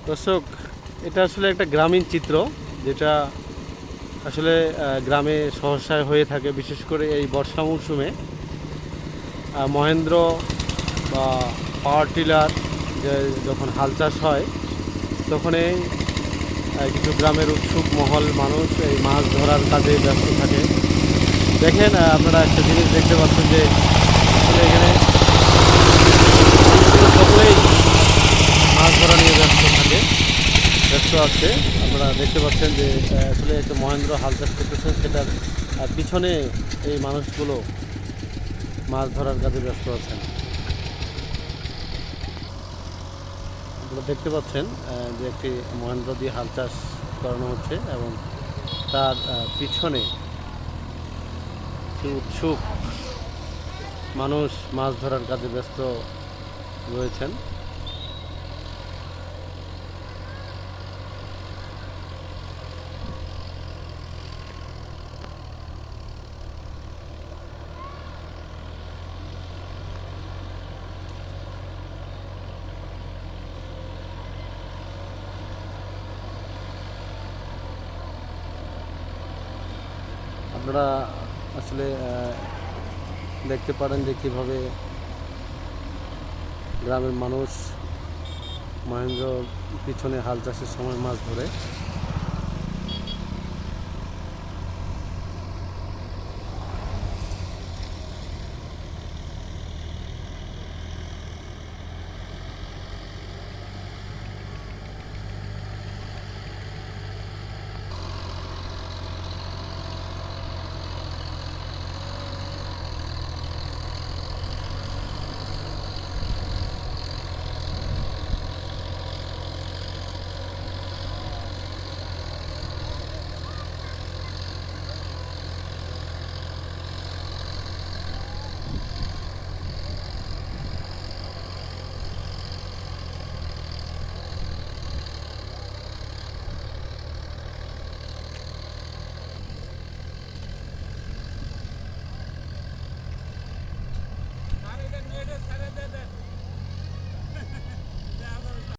দর্শক, এটা আসলে একটা গ্রামীণ চিত্র, যেটা আসলে গ্রামে সহসায় হয়ে থাকে, বিশেষ করে এই বর্ষা মৌসুমে। মহেন্দ্র বা পাওয়ার টিলার যে যখন হাল চাষ হয়, তখনই কিছু গ্রামের উৎসুক মহল মানুষ এই মাছ ধরার কাজে ব্যস্ত থাকে। দেখেন, আপনারা একটা জিনিস দেখতে পাচ্ছেন যে আসলে এখানে সকলেই মাছ ধরা নিয়ে ব্যস্ত আছে। আপনারা দেখতে পাচ্ছেন যে আসলে একটা মহেন্দ্র হাল চাষ করতেছে, সেটার পিছনে এই মানুষগুলো মাছ ধরার কাজে ব্যস্ত আছেন। আপনারা দেখতে পাচ্ছেন যে একটি মহেন্দ্র দিয়ে হাল চাষ করানো হচ্ছে এবং তার পিছনে উৎসুক মানুষ মাছ ধরার কাজে ব্যস্ত রয়েছেন। আপনারা আসলে দেখতে পারেন যে কীভাবে গ্রামের মানুষ মহেন্দ্রর পিছনে হাল চাষের সময় মাছ ধরে।